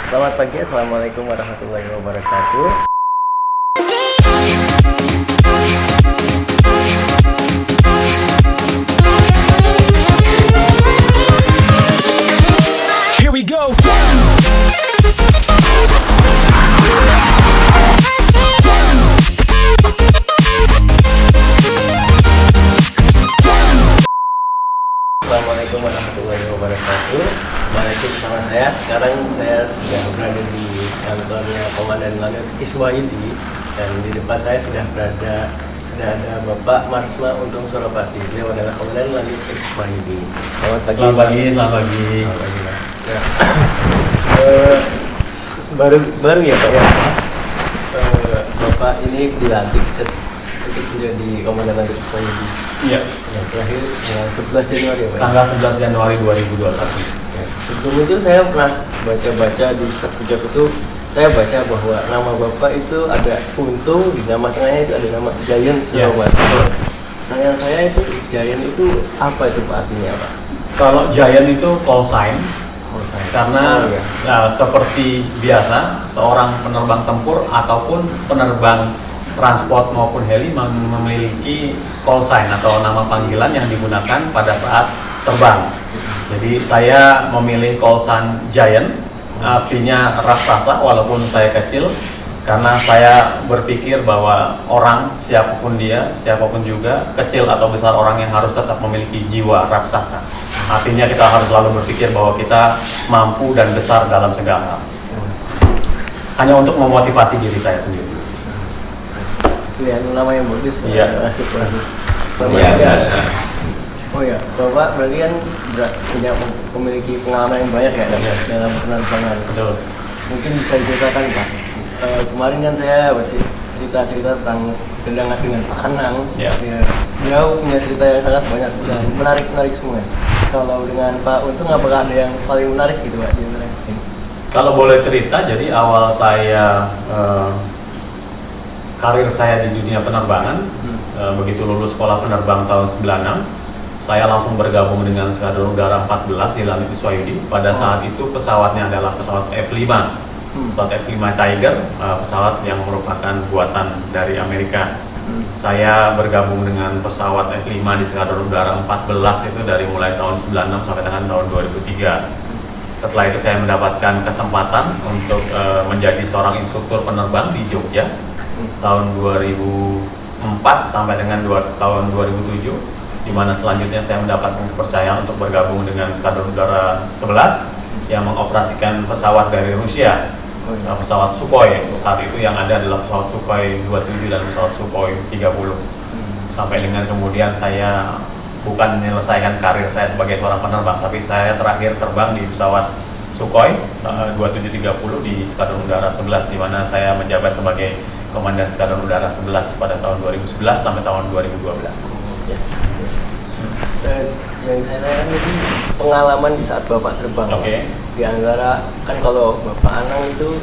Selamat pagi, assalamualaikum warahmatullahi wabarakatuh. Here we go. Assalamualaikum warahmatullahi wabarakatuh. Kembali bersama saya. Sekarang saya sudah berada di kantornya Komandan Lanut Iswaidi, dan di depan saya sudah ada Bapak Marsma Untung Suropati. Beliau adalah Komandan Lanut Iswaidi. Selamat pagi. Selamat pagi. Selamat pagi, Pak. Ya. Baru ya Pak ya. Bapak ini dilantik untuk menjadi Komandan Lanut Iswaidi. Iya. Ya, terakhir 11 Januari ya Pak. Tanggal 11 Januari 2021. Ya. Sebelum itu saya pernah baca-baca di Staf Pujak itu, saya baca bahwa nama Bapak itu ada Untung, di nama tengahnya itu ada nama Giant Suropati. Pertanyaan saya itu Giant itu apa itu Pak artinya Pak? Kalau Giant itu call sign, karena Oh, iya. seperti biasa seorang penerbang tempur ataupun penerbang transport maupun heli memiliki call sign atau nama panggilan yang digunakan pada saat terbang. Jadi saya memilih call sign Giant, artinya raksasa walaupun saya kecil, karena saya berpikir bahwa orang siapapun dia, siapapun juga, kecil atau besar orangnya harus tetap memiliki jiwa raksasa. Artinya kita harus selalu berpikir bahwa kita mampu dan besar dalam segala hal. Hanya untuk memotivasi diri saya sendiri. Pilihan nama yang bagus. Iya. Asik bagus. Iya. Oh ya, Bapak berarti kan memiliki pengalaman yang banyak ya Iya. dalam penerbangan. Betul. Mungkin bisa diceritakan Pak. Kemarin kan saya cerita tentang Gedangan dengan Pak Anang. Iya. Ya, beliau punya cerita yang sangat banyak dan menarik semua. Kalau dengan Pak Untung, apakah ada yang paling menarik gitu Pak? Kalau boleh cerita, jadi awal saya karir saya di dunia penerbangan, begitu lulus sekolah penerbang tahun 96, saya langsung bergabung dengan Skadron Udara 14 di Lanut Iswaidi. Pada saat itu pesawatnya adalah pesawat F5, pesawat F5 Tiger, pesawat yang merupakan buatan dari Amerika. Saya bergabung dengan pesawat F5 di Skadron Udara 14 itu dari mulai tahun 96 sampai dengan tahun 2003. Setelah itu saya mendapatkan kesempatan untuk menjadi seorang instruktur penerbang di Jogja tahun 2004 sampai dengan tahun 2007, di mana selanjutnya saya mendapatkan kepercayaan untuk bergabung dengan Skadron Udara 11 yang mengoperasikan pesawat dari Rusia, pesawat Sukhoi. Saat itu yang ada adalah pesawat Sukhoi 27 dan pesawat Sukhoi 30. Sampai dengan kemudian saya bukan menyelesaikan karir saya sebagai seorang penerbang, tapi saya terakhir terbang di pesawat Sukhoi 2730 di Skadron Udara 11, di mana saya menjabat sebagai Komandan Skadron Udara 11 pada tahun 2011 sampai tahun 2012. Ya. Yang saya tanyakan tadi pengalaman di saat Bapak terbang. Oke. Di antara kan kalau Bapak Anang itu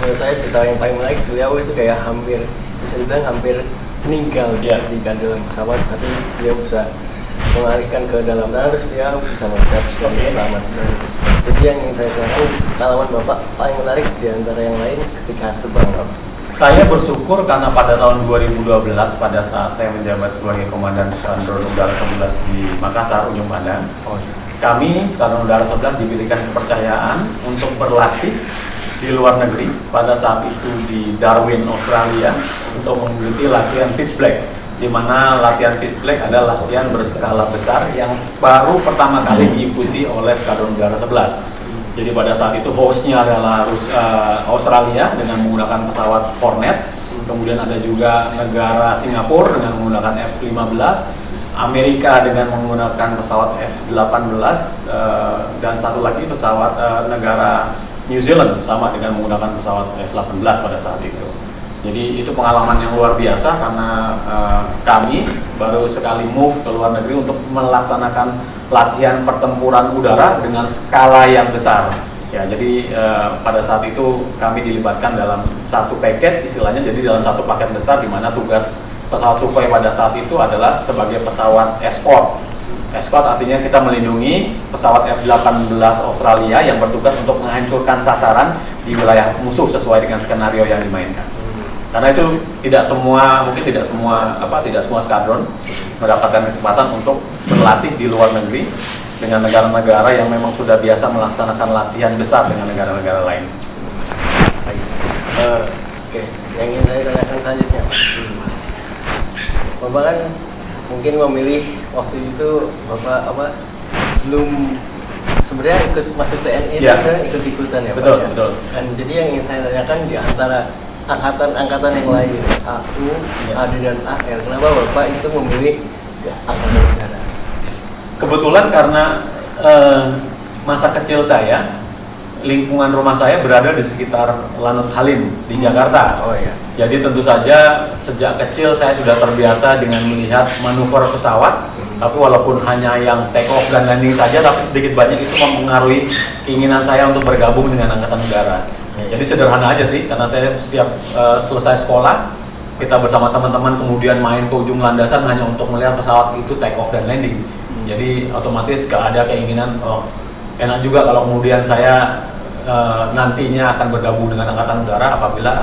menurut saya cerita yang paling menarik, beliau itu kayak hampir bisa dibilang hampir meninggal di dalam pesawat, tapi beliau bisa mengalihkan ke dalam tanah, terus dia bisa loncat dan selamat. Jadi yang ingin saya tanyakan, pengalaman Bapak paling menarik di antara yang lain ketika terbang Bapak. Saya bersyukur karena pada tahun 2012 pada saat saya menjabat sebagai Komandan Skadron Udara 11 di Makassar, Ujung Pandang, kami Skadron Udara 11 diberikan kepercayaan untuk berlatih di luar negeri pada saat itu di Darwin, Australia, untuk mengikuti latihan pitch black, di mana latihan pitch black adalah latihan berskala besar yang baru pertama kali diikuti oleh Skadron Udara 11. Jadi pada saat itu hostnya adalah Australia dengan menggunakan pesawat Hornet, kemudian ada juga negara Singapura dengan menggunakan F-15, Amerika dengan menggunakan pesawat F-18, dan satu lagi pesawat negara New Zealand sama dengan menggunakan pesawat F-18 pada saat itu. Jadi itu pengalaman yang luar biasa karena kami baru sekali move ke luar negeri untuk melaksanakan latihan pertempuran udara dengan skala yang besar. Ya, jadi pada saat itu kami dilibatkan dalam satu paket istilahnya, jadi dalam satu paket besar di mana tugas pesawat Sukhoi pada saat itu adalah sebagai pesawat escort Escort artinya kita melindungi pesawat F-18 Australia yang bertugas untuk menghancurkan sasaran di wilayah musuh sesuai dengan skenario yang dimainkan. Karena itu tidak semua skadron mendapatkan kesempatan untuk berlatih di luar negeri dengan negara-negara yang memang sudah biasa melaksanakan latihan besar dengan negara-negara lain. Oke, yang ingin saya tanyakan selanjutnya, Bapak kan mungkin memilih waktu itu Bapak belum sebenarnya ikut masuk TNI, ya. Ikut-ikutan ya betul, Pak. Betul. Dan jadi yang ingin saya tanyakan di antara angkatan-angkatan yang lain, AU, AD dan AR, kenapa Bapak itu memilih angkatan udara? Kebetulan karena masa kecil saya, lingkungan rumah saya berada di sekitar Lanut Halim di Jakarta. Oh iya. Jadi tentu saja sejak kecil saya sudah terbiasa dengan melihat manuver pesawat. Tapi walaupun hanya yang take off dan landing saja, tapi sedikit banyak itu mempengaruhi keinginan saya untuk bergabung dengan Angkatan Udara. Jadi sederhana aja sih, karena saya setiap selesai sekolah, kita bersama teman-teman kemudian main ke ujung landasan hanya untuk melihat pesawat itu take off dan landing. Jadi otomatis ada keinginan, enak juga kalau kemudian saya nantinya akan bergabung dengan Angkatan Udara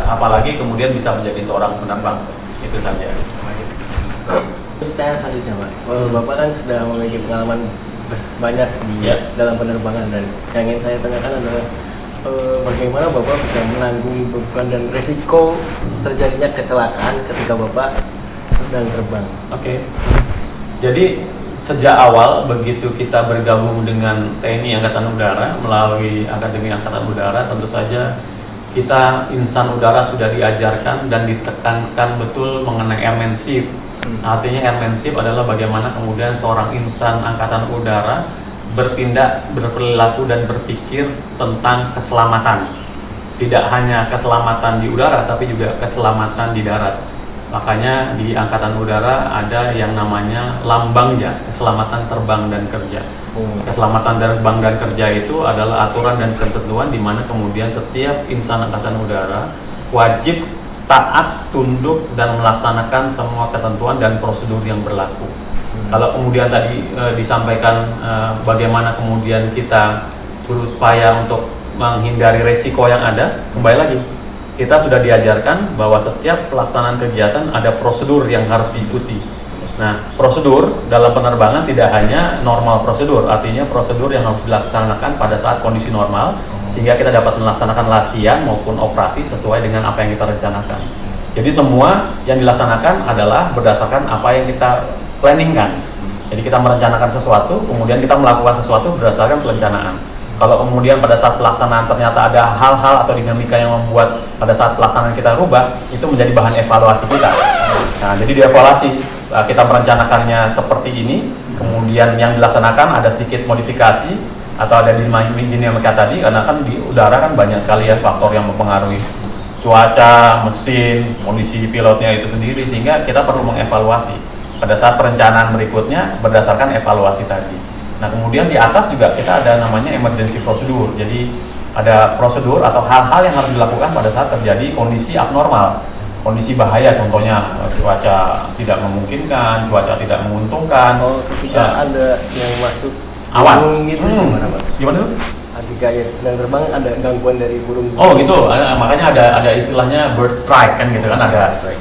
apalagi kemudian bisa menjadi seorang penerbang. Itu saja. Pertanyaan selanjutnya Pak, Bapak kan sudah memiliki pengalaman banyak di dalam penerbangan, dan yang ingin saya tanyakan adalah bagaimana Bapak bisa menanggung beban dan risiko terjadinya kecelakaan ketika Bapak sedang terbang. Oke. Jadi sejak awal begitu kita bergabung dengan TNI Angkatan Udara melalui Akademi Angkatan Udara, tentu saja kita insan udara sudah diajarkan dan ditekankan betul mengenai airmanship. Artinya airmanship adalah bagaimana kemudian seorang insan Angkatan Udara bertindak, berperilaku dan berpikir tentang keselamatan. Tidak hanya keselamatan di udara tapi juga keselamatan di darat. Makanya di Angkatan Udara ada yang namanya lambangnya, keselamatan terbang dan kerja. Keselamatan terbang dan kerja itu adalah aturan dan ketentuan di mana kemudian setiap insan Angkatan Udara wajib taat, tunduk dan melaksanakan semua ketentuan dan prosedur yang berlaku. Kalau kemudian tadi disampaikan bagaimana kemudian kita berupaya untuk menghindari resiko yang ada, kembali lagi kita sudah diajarkan bahwa setiap pelaksanaan kegiatan ada prosedur yang harus diikuti. Nah, prosedur dalam penerbangan tidak hanya normal prosedur, artinya prosedur yang harus dilaksanakan pada saat kondisi normal, sehingga kita dapat melaksanakan latihan maupun operasi sesuai dengan apa yang kita rencanakan. Jadi semua yang dilaksanakan adalah berdasarkan apa yang kita planningkan. Jadi kita merencanakan sesuatu, kemudian kita melakukan sesuatu berdasarkan perencanaan. Kalau kemudian pada saat pelaksanaan ternyata ada hal-hal atau dinamika yang membuat pada saat pelaksanaan kita rubah, itu menjadi bahan evaluasi kita. Nah, jadi dievaluasi, kita merencanakannya seperti ini, kemudian yang dilaksanakan ada sedikit modifikasi atau ada dinamika tadi, karena kan di udara kan banyak sekali ya faktor yang mempengaruhi cuaca, mesin, kondisi pilotnya itu sendiri, sehingga kita perlu mengevaluasi pada saat perencanaan berikutnya berdasarkan evaluasi tadi. Nah, kemudian di atas juga kita ada namanya emergency prosedur. Jadi ada prosedur atau hal-hal yang harus dilakukan pada saat terjadi kondisi abnormal, kondisi bahaya, contohnya cuaca tidak memungkinkan, cuaca tidak menguntungkan. Ketika ada yang masuk awan gitu, gimana Pak? Gimana tuh? Ketika ya sedang terbang ada gangguan dari burung. Oh gitu, makanya ada istilahnya bird strike kan gitu kan,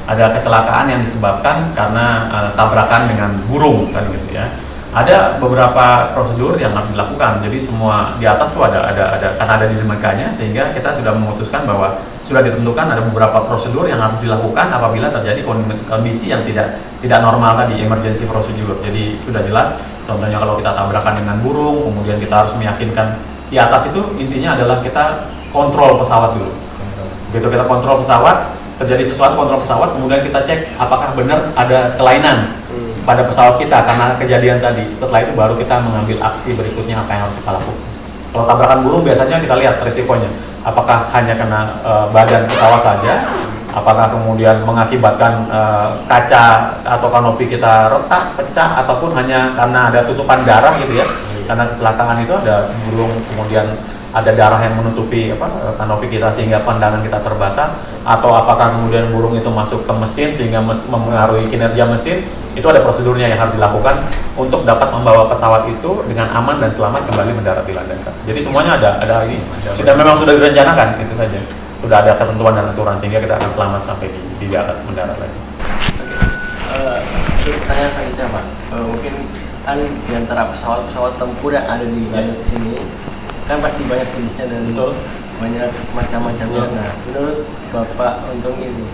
ada kecelakaan yang disebabkan karena tabrakan dengan burung kan gitu ya. Ada beberapa prosedur yang harus dilakukan. Jadi semua di atas tuh ada karena ada dinamikanya, sehingga kita sudah memutuskan bahwa sudah ditentukan ada beberapa prosedur yang harus dilakukan apabila terjadi kondisi yang tidak normal tadi, emergency prosedur. Jadi sudah jelas, contohnya kalau kita tabrakan dengan burung, kemudian kita harus meyakinkan di atas itu intinya adalah kita kontrol pesawat dulu. Begitu kita kontrol pesawat, terjadi sesuatu kontrol pesawat, kemudian kita cek apakah benar ada kelainan pada pesawat kita karena kejadian tadi. Setelah itu baru kita mengambil aksi berikutnya apa yang harus kita lakukan. Kalau tabrakan burung biasanya kita lihat risikonya, apakah hanya kena badan pesawat saja, apakah kemudian mengakibatkan kaca atau kanopi kita retak, pecah, ataupun hanya karena ada tutupan darah gitu ya. Karena kecelakaan itu ada burung, kemudian ada darah yang menutupi kanopi kita sehingga pandangan kita terbatas, atau apakah kemudian burung itu masuk ke mesin sehingga mempengaruhi kinerja mesin. Itu ada prosedurnya yang harus dilakukan untuk dapat membawa pesawat itu dengan aman dan selamat kembali mendarat di landasan. Jadi semuanya ada ini, memang sudah direncanakan, itu saja. Sudah ada ketentuan dan aturan sehingga kita akan selamat sampai di darat, mendarat lagi. Pertanyaan selanjutnya Pak, mungkin kan di antara pesawat tempur yang ada di langit sini kan pasti banyak jenisnya dan banyak macam-macamnya. Nah, menurut Bapak untuk ini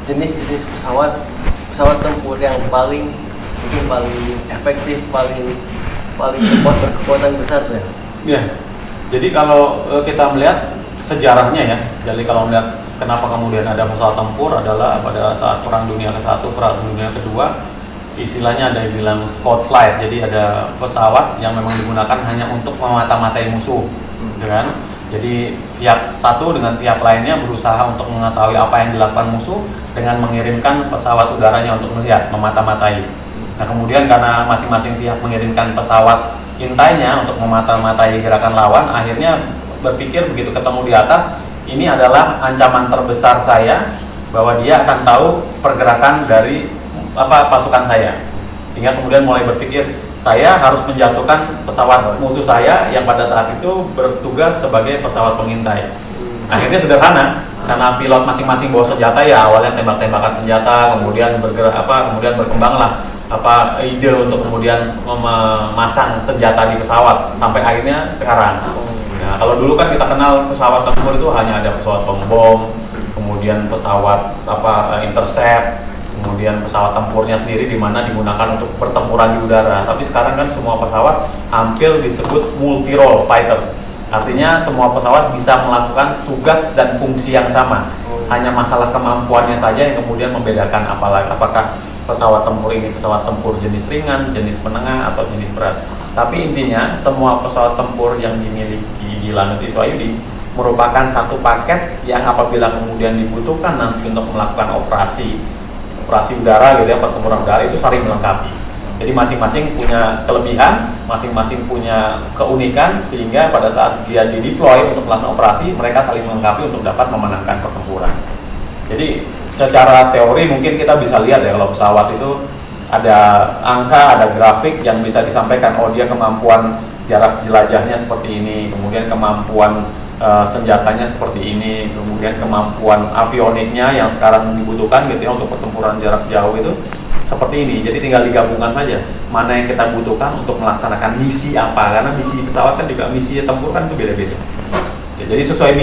jenis-jenis pesawat tempur yang paling efektif, paling berkekuatan besar ya? Ya, jadi kalau kita melihat sejarahnya ya, jadi kalau melihat kenapa kemudian ada pesawat tempur adalah pada saat Perang Dunia ke-1, Perang Dunia ke-2, istilahnya ada yang bilang scout flight. Jadi ada pesawat yang memang digunakan hanya untuk memata-matai musuh, kan? Jadi pihak satu dengan pihak lainnya berusaha untuk mengetahui apa yang dilakukan musuh dengan mengirimkan pesawat udaranya untuk melihat, memata-matai. Nah kemudian karena masing-masing pihak mengirimkan pesawat intainya untuk memata-matai gerakan lawan, akhirnya berpikir begitu ketemu di atas, ini adalah ancaman terbesar saya, bahwa dia akan tahu pergerakan dari pasukan saya, sehingga kemudian mulai berpikir saya harus menjatuhkan pesawat musuh saya yang pada saat itu bertugas sebagai pesawat pengintai. Akhirnya sederhana, karena pilot masing-masing bawa senjata ya, awalnya tembak-tembakan senjata, kemudian kemudian berkembanglah ide untuk kemudian memasang senjata di pesawat sampai akhirnya sekarang. Nah, kalau dulu kan kita kenal pesawat tempur itu hanya ada pesawat pembom, kemudian pesawat intercept, kemudian pesawat tempurnya sendiri di mana digunakan untuk pertempuran di udara. Tapi sekarang kan semua pesawat hampir disebut multi-role fighter. Artinya semua pesawat bisa melakukan tugas dan fungsi yang sama. Hanya masalah kemampuannya saja yang kemudian membedakan apakah pesawat tempur ini pesawat tempur jenis ringan, jenis menengah, atau jenis berat. Tapi intinya semua pesawat tempur yang dimiliki di Lanut Iswayudi merupakan satu paket yang apabila kemudian dibutuhkan nanti untuk melakukan operasi udara gitu ya, pertempuran udara, itu saling melengkapi. Jadi masing-masing punya kelebihan, masing-masing punya keunikan, sehingga pada saat dia dideploy untuk melakukan operasi, mereka saling melengkapi untuk dapat memenangkan pertempuran. Jadi secara teori mungkin kita bisa lihat ya, kalau pesawat itu ada angka, ada grafik yang bisa disampaikan, oh dia kemampuan jarak jelajahnya seperti ini, kemudian kemampuan senjatanya seperti ini, kemudian kemampuan avioniknya yang sekarang dibutuhkan gitu ya untuk pertempuran jarak jauh itu seperti ini. Jadi tinggal digabungkan saja mana yang kita butuhkan untuk melaksanakan misi apa, karena misi pesawat kan juga, misi tempur kan itu beda-beda. Ya, jadi sesuai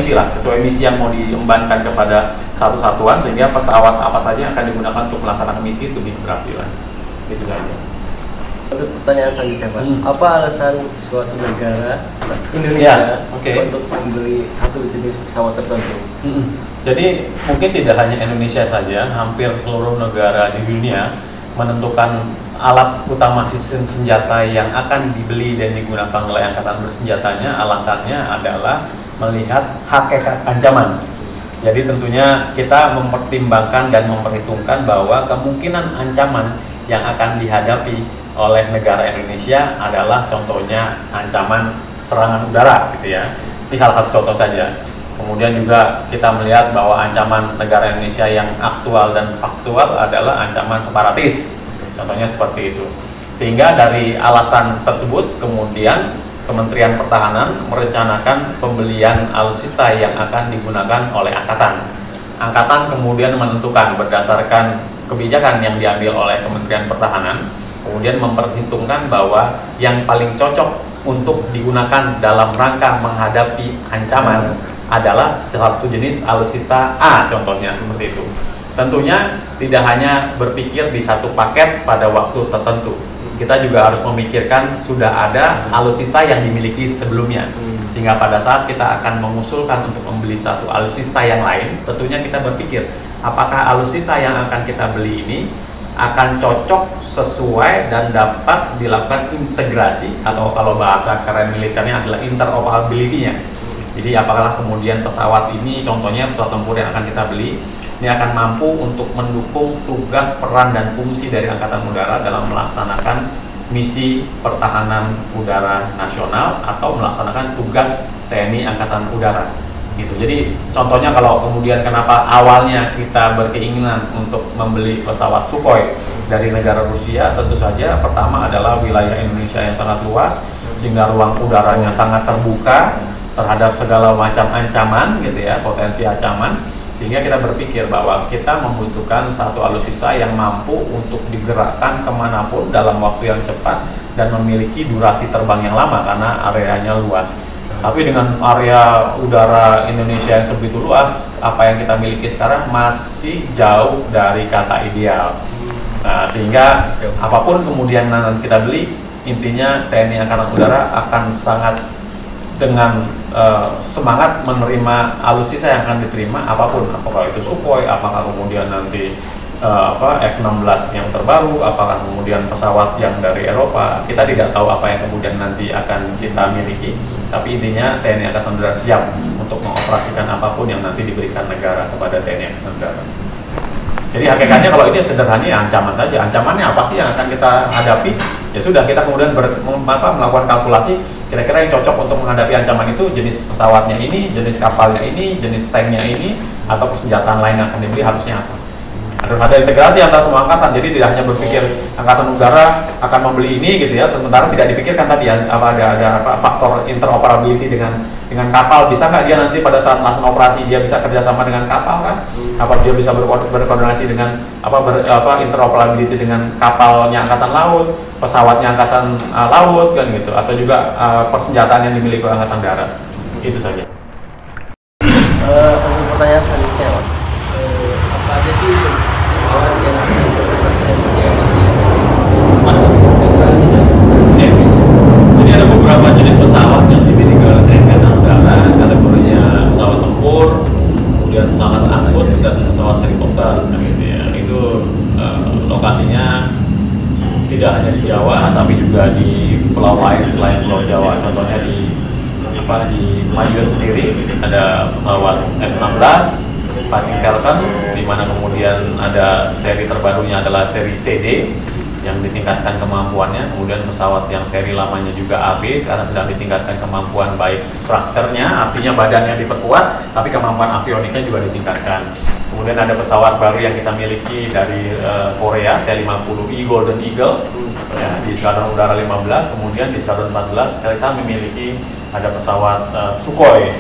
misi yang mau diembankan kepada satu satuan, sehingga pesawat apa saja yang akan digunakan untuk melaksanakan misi itu keberhasilan. Itu saja. Untuk pertanyaan selanjutnya Pak, apa alasan suatu negara Indonesia untuk membeli satu jenis pesawat tertentu? Jadi mungkin tidak hanya Indonesia saja, hampir seluruh negara di dunia menentukan alat utama sistem senjata yang akan dibeli dan digunakan oleh angkatan bersenjatanya. Alasannya adalah melihat hakikat ancaman. Jadi tentunya kita mempertimbangkan dan memperhitungkan bahwa kemungkinan ancaman yang akan dihadapi oleh negara Indonesia adalah contohnya ancaman serangan udara gitu ya. Ini salah satu contoh saja. Kemudian juga kita melihat bahwa ancaman negara Indonesia yang aktual dan faktual adalah ancaman separatis. Contohnya seperti itu. Sehingga dari alasan tersebut kemudian Kementerian Pertahanan merencanakan pembelian alutsista yang akan digunakan oleh Angkatan. Angkatan kemudian menentukan berdasarkan kebijakan yang diambil oleh Kementerian Pertahanan, kemudian memperhitungkan bahwa yang paling cocok untuk digunakan dalam rangka menghadapi ancaman adalah satu jenis alutsista A, contohnya seperti itu. Tentunya tidak hanya berpikir di satu paket pada waktu tertentu. Kita juga harus memikirkan sudah ada alutsista yang dimiliki sebelumnya. Sehingga pada saat kita akan mengusulkan untuk membeli satu alutsista yang lain, tentunya kita berpikir apakah alutsista yang akan kita beli ini akan cocok, sesuai, dan dapat dilakukan integrasi, atau kalau bahasa keren militernya adalah interoperability-nya. Jadi apakah kemudian pesawat ini, contohnya pesawat tempur yang akan kita beli, ini akan mampu untuk mendukung tugas, peran, dan fungsi dari Angkatan Udara dalam melaksanakan misi pertahanan udara nasional atau melaksanakan tugas TNI Angkatan Udara gitu. Jadi contohnya kalau kemudian kenapa awalnya kita berkeinginan untuk membeli pesawat Sukhoi dari negara Rusia, tentu saja pertama adalah wilayah Indonesia yang sangat luas sehingga ruang udaranya sangat terbuka terhadap segala macam ancaman gitu ya, potensi ancaman, sehingga kita berpikir bahwa kita membutuhkan satu alutsista yang mampu untuk digerakkan kemanapun dalam waktu yang cepat dan memiliki durasi terbang yang lama karena areanya luas. Tapi dengan area udara Indonesia yang sebegitu luas, apa yang kita miliki sekarang masih jauh dari kata ideal. Nah, sehingga apapun kemudian nanti kita beli, intinya TNI Angkatan Udara akan sangat dengan semangat menerima alutsista yang akan diterima apapun, apakah itu Sukhoi, apakah kemudian nanti F-16 yang terbaru, apakah kemudian pesawat yang dari Eropa. Kita tidak tahu apa yang kemudian nanti akan kita miliki, tapi intinya TNI Angkatan Udara siap untuk mengoperasikan apapun yang nanti diberikan negara kepada TNI Angkatan Udara. Jadi hakikatnya kalau ini sederhana ya ancaman saja. Ancamannya apa sih yang akan kita hadapi? Ya sudah, kita kemudian melakukan kalkulasi kira-kira yang cocok untuk menghadapi ancaman itu, jenis pesawatnya ini, jenis kapalnya ini, jenis tanknya ini, atau persenjataan lain yang akan dibeli harusnya apa. Ada integrasi antara semua angkatan, jadi tidak hanya berpikir angkatan udara akan membeli ini gitu ya, sementara tidak dipikirkan tadi ada faktor interoperability dengan kapal. Bisa nggak dia nanti pada saat melaksanakan operasi dia bisa kerjasama dengan kapal kan? Apa dia bisa berkoordinasi dengan interoperability dengan kapalnya angkatan laut, pesawatnya angkatan laut kan gitu, atau juga persenjataan yang dimiliki angkatan darat. Itu saja. Untuk pertanyaan selanjutnya, Pak. Apa aja sih pesawat yang masih beroperasi dan masih beroperasi dan Indonesia? Jadi ada beberapa jenis pesawat yang dimiliki oleh TNI Angkatan Udara, kategorinya pesawat tempur, kemudian pesawat angkut dan pesawat helikopter. Gitu ya. Itu lokasinya tidak hanya di Jawa, tapi juga di pulau lain selain Pulau Jawa. Contohnya di Madiun sendiri ada pesawat F-16 Fighting Falcon, di mana kemudian ada seri terbarunya adalah seri CD yang ditingkatkan kemampuannya, kemudian pesawat yang seri lamanya juga AB sekarang sedang ditingkatkan kemampuan, baik strukturnya, artinya badannya diperkuat, tapi kemampuan avioniknya juga ditingkatkan. Kemudian ada pesawat baru yang kita miliki dari Korea, T-50I Golden Eagle ya, di Skadron Udara 15, kemudian di Skadron 14 kita memiliki ada pesawat Sukhoi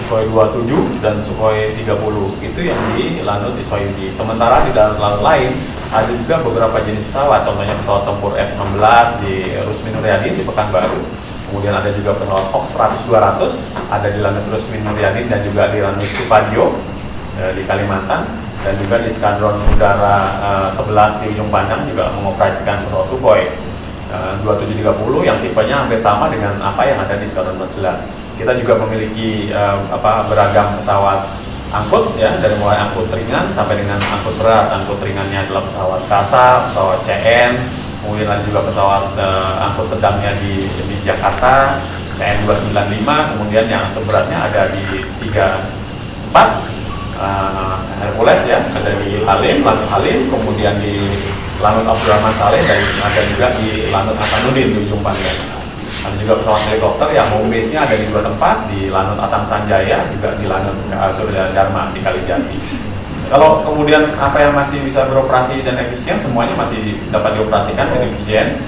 27 dan Sukhoi 30, itu yang di Lanut Iswayudi. Sementara di dalam lanut lain ada juga beberapa jenis pesawat, contohnya pesawat tempur F-16 di Rusmin Nuryadin di Pekanbaru, kemudian ada juga pesawat Fox 100-200 ada di Lanut Rusmin Nuryadin dan juga di Lanut Supadio di Kalimantan, dan juga di Skadron Udara 11 di Ujung Pandang juga mengoperasikan pesawat Sukhoi 2730 yang tipenya hampir sama dengan apa yang ada di Skadron 14. Kita juga memiliki beragam pesawat angkut ya, dari mulai angkut ringan sampai dengan angkut berat. Angkut ringannya adalah pesawat KASA, pesawat CN, kemudian ada juga pesawat angkut sedangnya di Jakarta, TN295, kemudian yang angkut beratnya ada di 34 Hercules ya, ada di Lanut Halim, kemudian di Lanut Abdurrahman Saleh, dan ada juga di Lanut Hasanuddin di Ujung Pandang. Ada juga pesawat helikopter yang home base-nya ada di dua tempat, di Lanut Atang Sanjaya, juga di Lanut Surya Dharma di Kalijati. Kalau kemudian apa yang masih bisa beroperasi dan efisien, semuanya masih dapat dioperasikan dengan efisien.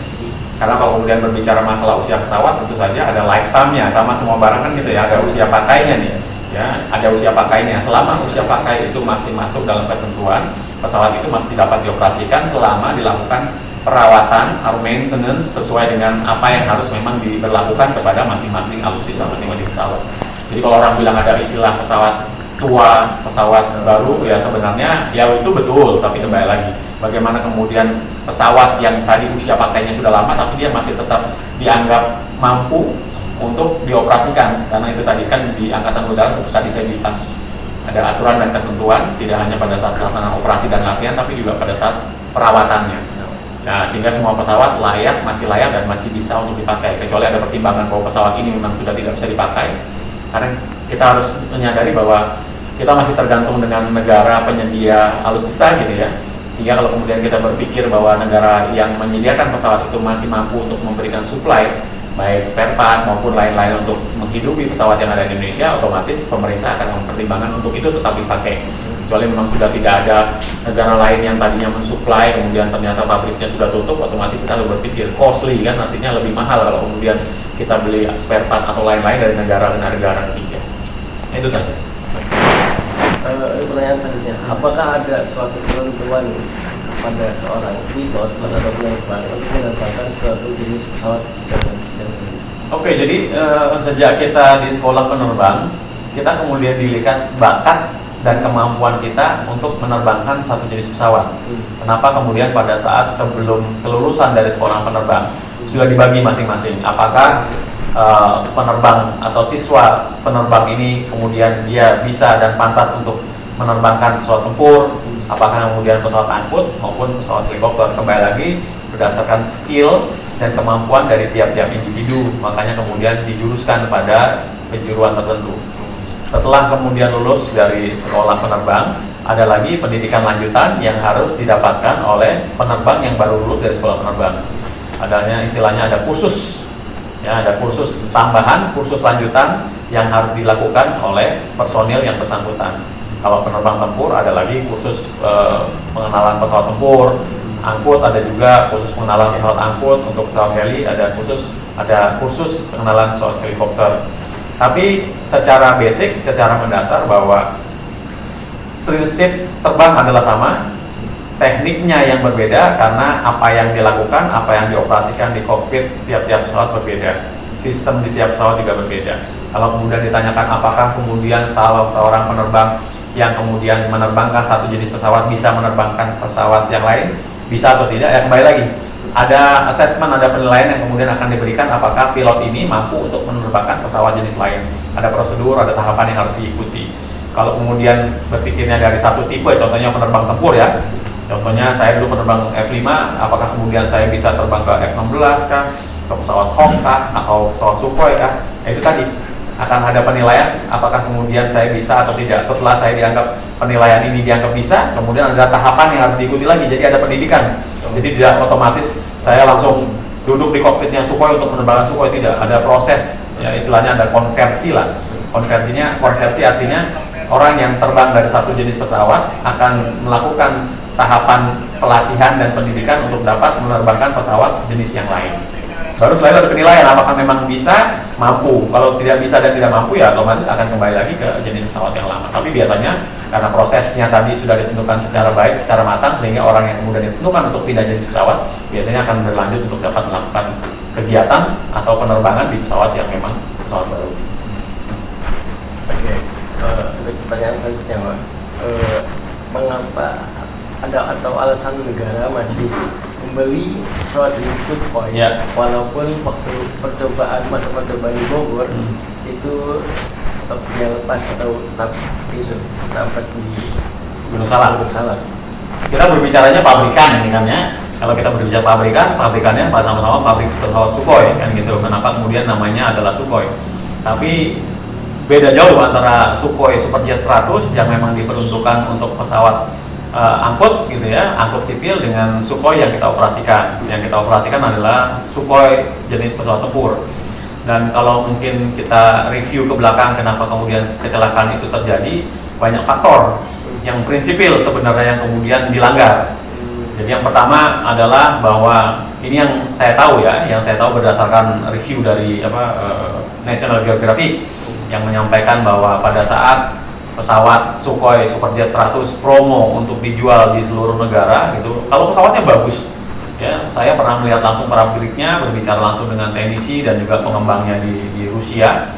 Karena kalau kemudian berbicara masalah usia pesawat, tentu saja ada lifetime-nya, sama semua barang kan gitu ya, ada usia pakainya nih. Ya, ada usia pakainya. Selama usia pakai itu masih masuk dalam ketentuan, pesawat itu masih dapat dioperasikan selama dilakukan perawatan atau maintenance sesuai dengan apa yang harus memang diberlakukan kepada masing-masing alutsista, masing-masing pesawat. Jadi kalau orang bilang ada istilah pesawat tua, pesawat baru, ya sebenarnya ya itu betul, tapi kembali lagi bagaimana kemudian pesawat yang tadi usia pakainya sudah lama tapi dia masih tetap dianggap mampu untuk dioperasikan, karena itu tadi kan di Angkatan Udara seperti tadi saya bilang ada aturan dan ketentuan, tidak hanya pada saat pelaksanaan operasi dan latihan tapi juga pada saat perawatannya. Nah, sehingga semua pesawat masih layak dan masih bisa untuk dipakai, kecuali ada pertimbangan bahwa pesawat ini memang sudah tidak bisa dipakai. Karena kita harus menyadari bahwa kita masih tergantung dengan negara penyedia alutsista gitu ya. Sehingga kalau kemudian kita berpikir bahwa negara yang menyediakan pesawat itu masih mampu untuk memberikan supply baik spare part maupun lain-lain untuk menghidupi pesawat yang ada di Indonesia, otomatis pemerintah akan mempertimbangkan untuk itu tetap dipakai. Kecuali memang sudah tidak ada negara lain yang tadinya mensuplai, kemudian ternyata pabriknya sudah tutup, otomatis kita harus berpikir costly kan, artinya lebih mahal kalau kemudian kita beli spare part atau lain-lain dari negara ketiga. Itu saja. Pertanyaan selanjutnya, apakah ada suatu ketentuan pada seorang pilot atau penerbang untuk menerbangkan suatu jenis pesawat Oke, jadi sejak kita di sekolah penerbang, kita kemudian dilihat bakat dan kemampuan kita untuk menerbangkan satu jenis pesawat. Kenapa kemudian pada saat sebelum kelulusan dari sekolah penerbang sudah dibagi masing-masing? Apakah penerbang atau siswa penerbang ini kemudian dia bisa dan pantas untuk menerbangkan pesawat tempur, apakah kemudian pesawat angkut maupun pesawat helikopter? Kembali lagi berdasarkan skill dan kemampuan dari tiap-tiap individu, makanya kemudian dijuruskan pada penjuruan tertentu. Setelah kemudian lulus dari sekolah penerbang, ada lagi pendidikan lanjutan yang harus didapatkan oleh penerbang yang baru lulus dari sekolah penerbang. Adanya istilahnya ada kursus, ya, ada kursus tambahan, kursus lanjutan yang harus dilakukan oleh personil yang bersangkutan. Kalau penerbang tempur ada lagi kursus pengenalan pesawat tempur, angkut ada juga kursus pengenalan pesawat angkut, untuk pesawat heli ada kursus pengenalan pesawat helikopter. Tapi secara basic, secara mendasar bahwa prinsip terbang adalah sama, tekniknya yang berbeda karena apa yang dilakukan, apa yang dioperasikan di kokpit tiap-tiap pesawat berbeda, sistem di tiap pesawat juga berbeda. Kalau kemudian ditanyakan apakah kemudian salah seorang penerbang yang kemudian menerbangkan satu jenis pesawat bisa menerbangkan pesawat yang lain, bisa atau tidak, ya kembali lagi ada assessment, ada penilaian yang kemudian akan diberikan apakah pilot ini mampu untuk menerbangkan pesawat jenis lain. Ada prosedur, ada tahapan yang harus diikuti. Kalau kemudian berpikirnya dari satu tipe, contohnya penerbang tempur ya, contohnya saya dulu penerbang F5, apakah kemudian saya bisa terbang ke F16 kah, ke pesawat Hong kah, atau pesawat Sukhoi kah, itu tadi akan ada penilaian apakah kemudian saya bisa atau tidak. Setelah saya dianggap penilaian ini dianggap bisa, kemudian ada tahapan yang harus diikuti lagi, jadi ada pendidikan. Jadi tidak otomatis saya langsung duduk di kokpitnya Sukhoi untuk menerbangkan Sukhoi, tidak, ada proses, ya istilahnya ada konversi lah. Konversi artinya orang yang terbang dari satu jenis pesawat akan melakukan tahapan pelatihan dan pendidikan untuk dapat menerbangkan pesawat jenis yang lain. Baru setelah itu ada penilaian apakah memang bisa, mampu. Kalau tidak bisa dan tidak mampu, ya otomatis akan kembali lagi ke jenis pesawat yang lama. Tapi biasanya karena prosesnya tadi sudah ditentukan secara baik, secara matang, sehingga orang yang kemudian ditentukan untuk pindah jenis pesawat biasanya akan berlanjut untuk dapat melakukan kegiatan atau penerbangan di pesawat yang memang pesawat baru. Oke, untuk pertanyaan selanjutnya, Pak, mengapa ada atau alasan negara masih membeli pesawat jenis Sukhoi, walaupun waktu masa percobaan di Bogor itu dia lepas atau tetap di Gunung Salak. Kita berbicaranya pabrikan ini kan ya. Kalau kita berbicara pabrikannya sama-sama pabrik pesawat Sukhoi kan gitu. Kenapa kemudian namanya adalah Sukhoi? Tapi beda jauh antara Sukhoi Superjet 100 yang memang diperuntukkan untuk pesawat angkut gitu ya, angkut sipil, dengan Sukhoi yang kita operasikan. Yang kita operasikan adalah Sukhoi jenis pesawat tempur. Dan kalau mungkin kita review ke belakang kenapa kemudian kecelakaan itu terjadi, banyak faktor yang prinsipil sebenarnya yang kemudian dilanggar. Jadi yang pertama adalah bahwa ini yang saya tahu ya, yang saya tahu berdasarkan review dari National Geographic yang menyampaikan bahwa pada saat pesawat Sukhoi Superjet 100 promo untuk dijual di seluruh negara gitu, kalau pesawatnya bagus ya, saya pernah melihat langsung pabriknya, berbicara langsung dengan teknisi dan juga pengembangnya di Rusia.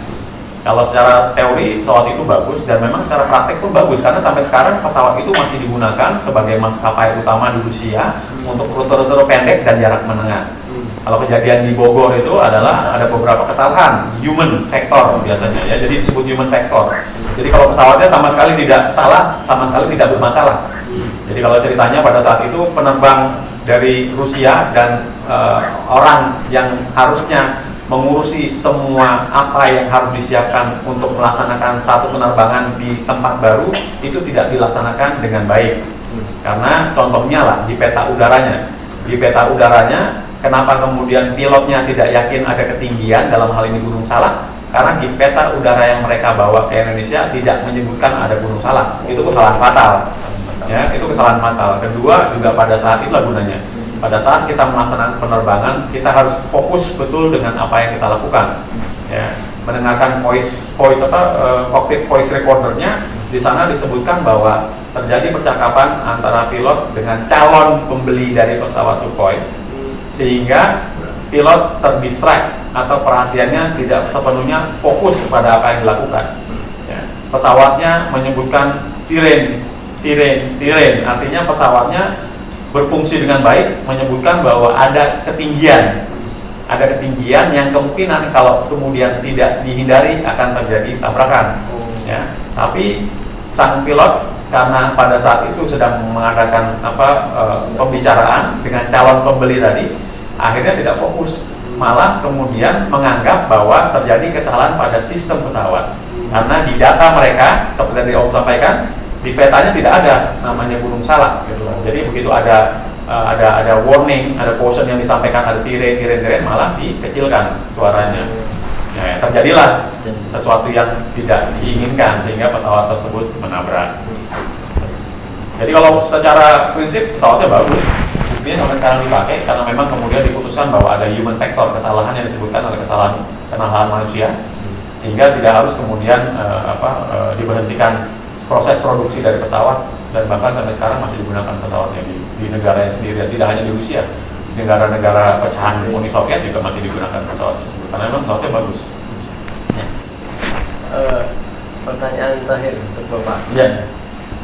Kalau secara teori pesawat itu bagus dan memang secara praktek pun bagus, karena sampai sekarang pesawat itu masih digunakan sebagai maskapai utama di Rusia untuk rute-rute pendek dan jarak menengah. Kalau kejadian di Bogor itu adalah ada beberapa kesalahan human factor biasanya ya, jadi disebut human factor. Jadi kalau pesawatnya sama sekali tidak salah, sama sekali tidak bermasalah. Jadi kalau ceritanya pada saat itu penerbang dari Rusia dan orang yang harusnya mengurusi semua apa yang harus disiapkan untuk melaksanakan satu penerbangan di tempat baru itu tidak dilaksanakan dengan baik. Karena contohnya lah di peta udaranya, kenapa kemudian pilotnya tidak yakin ada ketinggian dalam hal ini Gunung Salak? Karena di peta udara yang mereka bawa ke Indonesia tidak menyebutkan ada Gunung Salak. Itu kesalahan fatal. Ya, itu kesalahan fatal. Kedua, juga pada saat itulah gunanya. Pada saat kita melaksanakan penerbangan, kita harus fokus betul dengan apa yang kita lakukan. Ya, mendengarkan cockpit voice recordernya, di sana disebutkan bahwa terjadi percakapan antara pilot dengan calon pembeli dari pesawat Sukhoi, sehingga pilot terdistract atau perhatiannya tidak sepenuhnya fokus kepada apa yang dilakukan. Ya, pesawatnya menyebutkan terrain, artinya pesawatnya berfungsi dengan baik, menyebutkan bahwa ada ketinggian yang kemungkinan kalau kemudian tidak dihindari akan terjadi tabrakan. Ya, tapi sang pilot karena pada saat itu sedang mengadakan pembicaraan dengan calon pembeli tadi, akhirnya tidak fokus, malah kemudian menganggap bahwa terjadi kesalahan pada sistem pesawat. Karena di data mereka, seperti yang Om sampaikan, di petanya tidak ada namanya Gunung Salak gitu. Jadi begitu ada warning, ada caution yang disampaikan, ada terrain, malah dikecilkan suaranya. Ya, terjadilah sesuatu yang tidak diinginkan sehingga pesawat tersebut menabrak. Jadi kalau secara prinsip pesawatnya bagus, buktinya sampai sekarang dipakai karena memang kemudian diputuskan bahwa ada human factor, kesalahan yang disebutkan oleh kesalahan manusia, sehingga tidak harus kemudian diberhentikan proses produksi dari pesawat, dan bahkan sampai sekarang masih digunakan pesawatnya di negaranya sendiri, tidak hanya di Rusia, negara-negara pecahan Uni Soviet juga masih digunakan pesawat tersebut karena memang pesawatnya bagus. Pertanyaan terakhir untuk Bapak. Ya.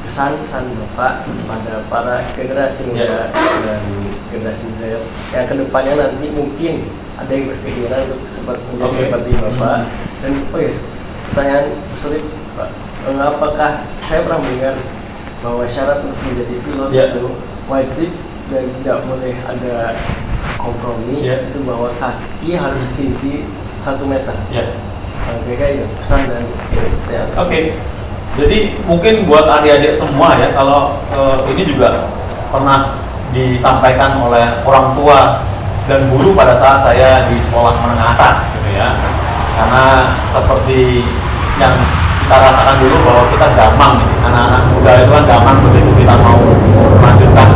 Pesan-pesan Bapak pada para generasi muda dan generasi Z yang kedepannya nanti mungkin ada yang berkeinginan untuk seperti Bapak. Dan pertanyaan selip Pak, apakah saya pernah mendengar bahwa syarat untuk menjadi pilot itu wajib dan tidak boleh ada kompromi, itu bahwa kaki harus tinggi 1 meter. Kayaknya pesan dan pertanyaan. Jadi mungkin buat adik-adik semua ya, kalau ini juga pernah disampaikan oleh orang tua dan guru pada saat saya di sekolah menengah atas gitu ya. Karena seperti yang kita rasakan dulu bahwa kita gamang nih, anak-anak muda itu kan gamang begitu kita mau melanjutkan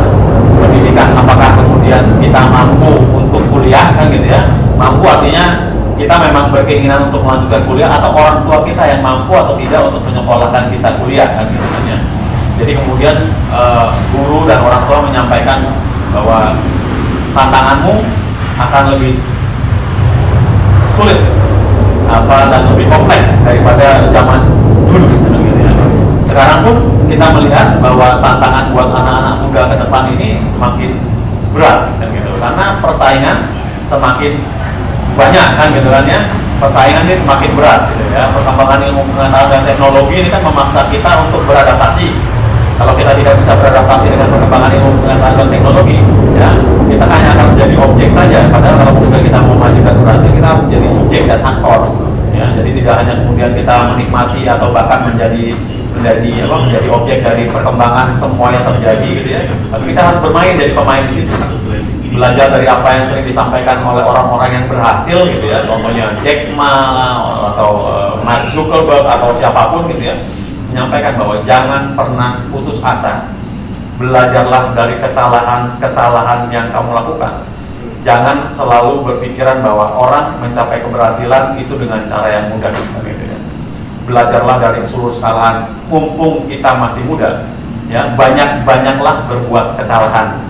pendidikan, apakah kemudian kita mampu untuk kuliah kan gitu ya. Mampu artinya kita memang berkeinginan untuk melanjutkan kuliah, atau orang tua kita yang mampu atau tidak untuk menyekolahkan kita kuliah kan gitu kan ya. Jadi kemudian guru dan orang tua menyampaikan bahwa tantanganmu akan lebih sulit dan lebih kompleks daripada zaman dulu kan gitu ya. Sekarang pun kita melihat bahwa tantangan buat anak-anak muda ke depan ini semakin berat kan gitu, karena persaingan semakin banyak kan gitu kan ya. Persaingan ini semakin berat gitu ya. Perkembangan ilmu pengetahuan dan teknologi ini kan memaksa kita untuk beradaptasi. Kalau kita tidak bisa beradaptasi dengan perkembangan ilmu pengetahuan dan teknologi, ya kita hanya akan menjadi objek saja. Padahal kalau kemudian kita mau maju dan berhasil, kita harus menjadi subjek dan aktor. Ya, jadi tidak hanya kemudian kita menikmati atau bahkan menjadi objek dari perkembangan semua yang terjadi gitu ya. Tapi kita harus bermain, jadi pemain di situ. Belajar dari apa yang sering disampaikan oleh orang-orang yang berhasil gitu ya, contohnya Jack Ma atau Mark Zuckerberg atau siapapun gitu ya, menyampaikan bahwa jangan pernah putus asa, belajarlah dari kesalahan yang kamu lakukan. Jangan selalu berpikiran bahwa orang mencapai keberhasilan itu dengan cara yang mudah gitu ya. Belajarlah dari seluruh kesalahan, mumpung kita masih muda ya, banyak-banyaklah berbuat kesalahan.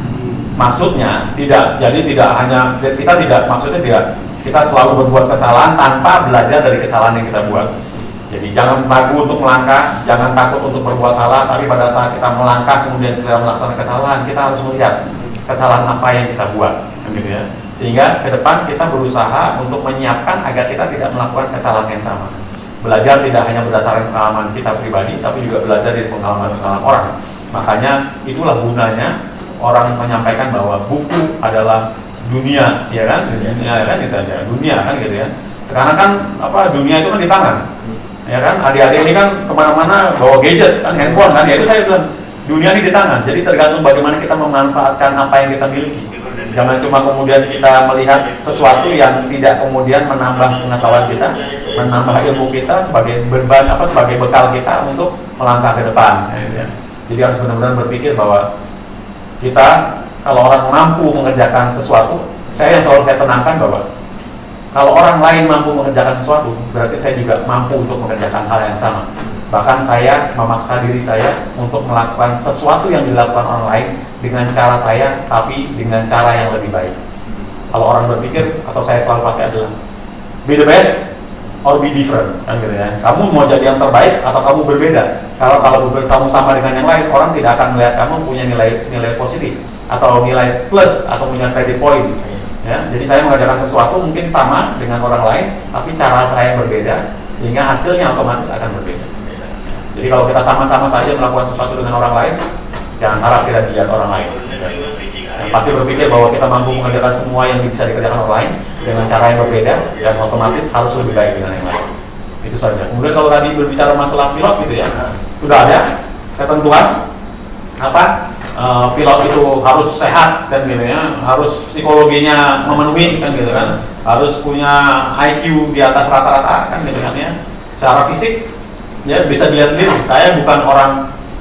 Maksudnya tidak hanya kita selalu berbuat kesalahan tanpa belajar dari kesalahan yang kita buat. Jadi jangan ragu untuk melangkah, jangan takut untuk berbuat salah, tapi pada saat kita melangkah kemudian kita melaksanakan kesalahan, kita harus melihat kesalahan apa yang kita buat, gitu ya. Sehingga ke depan kita berusaha untuk menyiapkan agar kita tidak melakukan kesalahan yang sama. Belajar tidak hanya berdasarkan pengalaman kita pribadi, tapi juga belajar dari pengalaman-pengalaman orang. Makanya itulah gunanya orang menyampaikan bahwa buku adalah dunia, ya kan? Dunia kan itu aja, dunia kan gitu ya. Sekarang kan dunia itu kan di tangan, ya kan? Adik-adik ini kan kemana-mana bawa gadget kan, handphone kan, ya itu saya bilang Dunia ini di tangan, jadi tergantung bagaimana kita memanfaatkan apa yang kita miliki. Jangan cuma kemudian kita melihat sesuatu yang tidak kemudian menambah pengetahuan kita, menambah ilmu kita sebagai sebagai bekal kita untuk melangkah ke depan. Ya. Jadi harus benar-benar berpikir bahwa kita kalau orang mampu mengerjakan sesuatu, saya selalu tenangkan bahwa kalau orang lain mampu mengerjakan sesuatu, berarti saya juga mampu untuk mengerjakan hal yang sama. Bahkan saya memaksa diri saya untuk melakukan sesuatu yang dilakukan orang lain dengan cara saya, tapi dengan cara yang lebih baik. Kalau orang berpikir, atau saya selalu pakai adalah be the best or be different, kan gitu ya. Kamu mau jadi yang terbaik atau kamu berbeda. Kalau kamu sama dengan yang lain, orang tidak akan melihat kamu punya nilai positif atau nilai plus atau punya credit point. Ya, jadi saya mengerjakan sesuatu mungkin sama dengan orang lain, tapi cara saya berbeda, sehingga hasilnya otomatis akan berbeda. Jadi kalau kita sama-sama saja melakukan sesuatu dengan orang lain, jangan harap kita dilihat orang lain. Dan pasti berpikir bahwa kita mampu mengerjakan semua yang bisa dikerjakan orang lain dengan cara yang berbeda, dan otomatis harus lebih baik dengan yang lain. Itu saja. Kemudian kalau tadi berbicara masalah pilot gitu ya, sudah ada ketentuan apa? Pilot itu harus sehat kan gitu ya, harus psikologinya memenuhi kan gitu kan, harus punya IQ di atas rata-rata kan gitu kan ya. Secara fisik ya bisa dilihat sendiri, saya bukan orang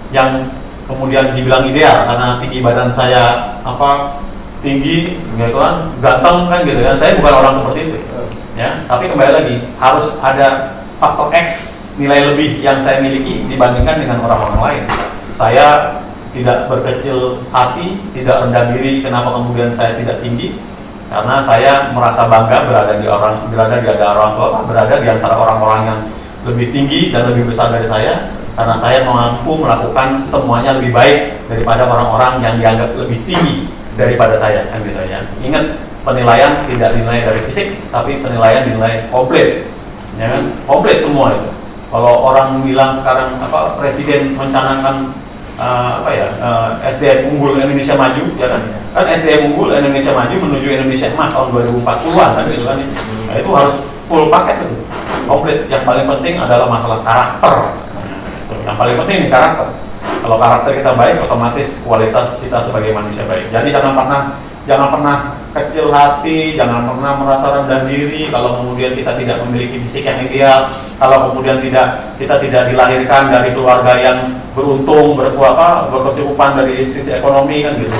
yang kemudian dibilang ideal karena tinggi badan saya tinggi gitu kan, ganteng kan gitu kan, saya bukan orang seperti itu ya. Tapi kembali lagi harus ada faktor X nilai lebih yang saya miliki dibandingkan dengan orang-orang lain. Saya tidak berkecil hati, tidak rendah diri. Kenapa kemudian saya tidak tinggi? Karena saya merasa bangga berada di antara orang-orang yang lebih tinggi dan lebih besar dari saya, karena saya mampu melakukan semuanya lebih baik daripada orang-orang yang dianggap lebih tinggi daripada saya, kan gitu ya. Ingat, penilaian tidak dinilai dari fisik, tapi penilaian dinilai komplit, ya kan? Komplit semua itu. Kalau orang bilang sekarang presiden mencanangkan SDM unggul Indonesia maju, ya kan? Kan SDM unggul Indonesia maju menuju Indonesia emas tahun 2040-an kan gitu kan. Nah, itu harus full paket itu, komplit. Yang paling penting adalah masalah karakter. Yang paling penting ini karakter. Kalau karakter kita baik, otomatis kualitas kita sebagai manusia baik. Jadi jangan pernah kecil hati, jangan pernah merasa rendah diri kalau kemudian kita tidak memiliki fisik yang ideal, kalau kemudian kita tidak dilahirkan dari keluarga yang beruntung, berkecukupan dari sisi ekonomi kan gitu.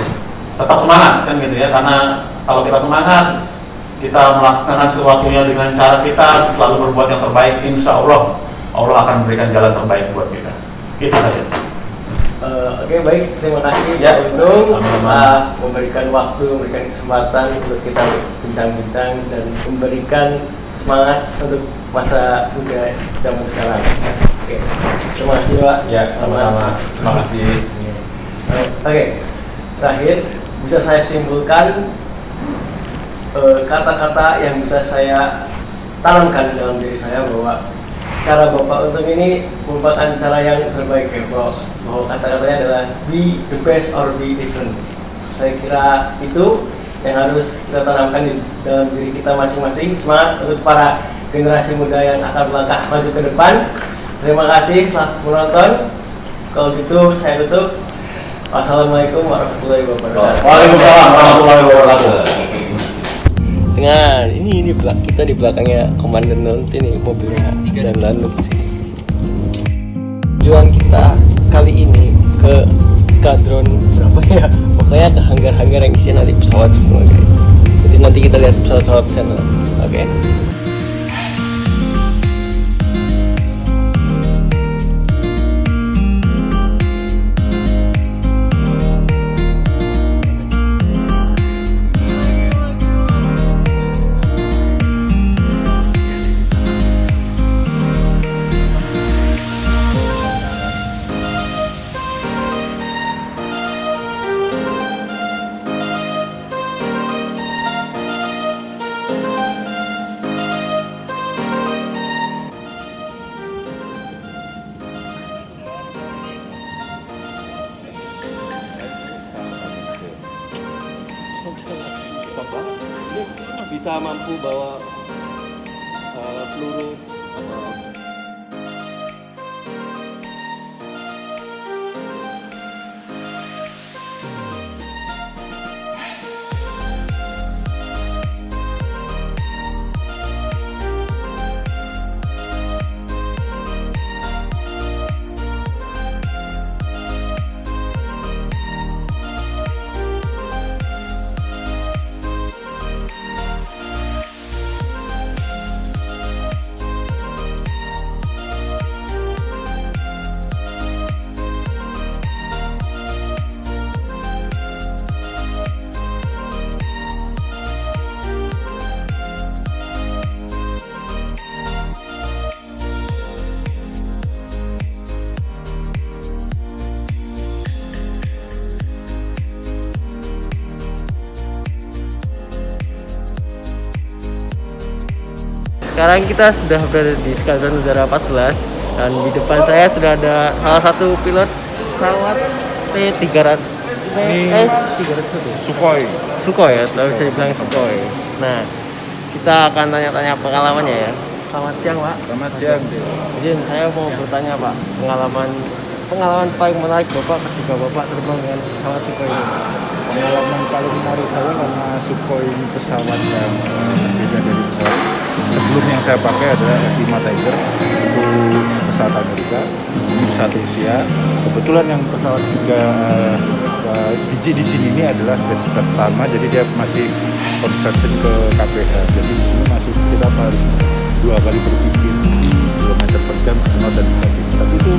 Tetap semangat kan gitu ya, karena kalau kita semangat, kita melakukan sesuatunya dengan cara kita selalu berbuat yang terbaik, insya Allah akan memberikan jalan terbaik buat kita. Itu saja. Oke, baik, terima kasih ya, Pak Wisnu telah memberikan waktu, memberikan kesempatan untuk kita bincang-bincang dan memberikan semangat untuk masa muda zaman sekarang. Oke, terima kasih Pak. Ya, sama-sama. Terima kasih. Oke, terakhir bisa saya simpulkan kata-kata yang bisa saya tanamkan dalam diri saya bahwa cara Bapak Untung ini merupakan cara yang terbaik ya, bahwa kata-katanya adalah be the best or be different. Saya kira itu yang harus kita tanamkan di dalam diri kita masing-masing. Semangat untuk para generasi muda yang akan melangkah maju ke depan. Terima kasih telah menonton. Kalau gitu saya tutup. Wassalamualaikum warahmatullahi wabarakatuh. Waalaikumsalam warahmatullahi wabarakatuh. Dengan ini kita di belakangnya Komandan nanti nih mobilnya dan lalu sini. Tujuan kita kali ini ke skadron berapa ya? Pokoknya ke hanggar-hanggar yang isinya nanti pesawat semua guys. Jadi nanti kita lihat pesawat-pesawat sana. Oke. Bisa mampu bawa peluru sekarang kita sudah berada di Skadron Udara 14 dan di depan saya sudah ada salah satu pilot pesawat T300 Sukhoi. Sukhoi ya, tapi bisa dibilang Sukhoi. Nah, kita akan tanya-tanya pengalamannya ya. Selamat siang, Pak. Selamat siang. Izin, saya mau bertanya, Pak, pengalaman paling menarik Bapak ketika Bapak terbang dengan pesawat Sukhoi ini. Pengalaman paling menarik saya karena Sukhoi ini pesawat yang berbeda dari pesawat sebelum yang saya pakai adalah F5 Tiger, itu pesawat Amerika, ini pesawat Asia. Kebetulan yang pesawat juga biji di sini ini adalah batch pertama, jadi dia masih conversion ke KPH. Jadi di sini masih kita harus 2 kali berpikir kilometer per jam, not dan sebagainya. Tapi itu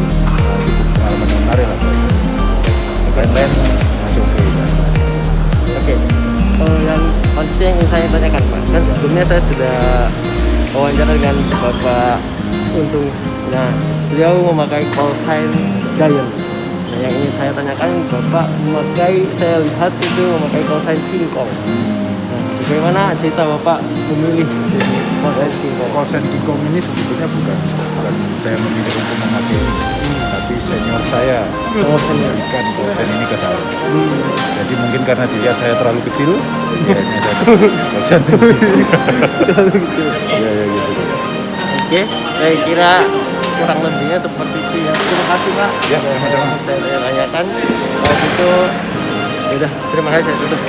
cukup pengalaman yang menarik lah. Lain-lain masih oke. Oke, yang selanjutnya yang ingin saya tanyakan, Pak, kan sebelumnya saya sudah wawancara dengan Bapak Untung. Nah, beliau memakai call sign Giant. Nah, yang ingin saya tanyakan, Bapak saya lihat itu memakai call sign King Kong. Nah, bagaimana cerita Bapak memilih call sign King Kong? Call sign King Kong ini sebetulnya bukan saya memilih untuk memakai, tapi senior saya memberikan call sign ini ke saya. Jadi mungkin karena dia saya terlalu kecil, ya ini ada call sign. Ya gitu. Oke, saya kira kurang lebihnya seperti itu ya. Terima kasih, Pak. Ya, sama-sama. Saya tanyakan. Kalau gitu, ya udah, terima kasih, saya tutup.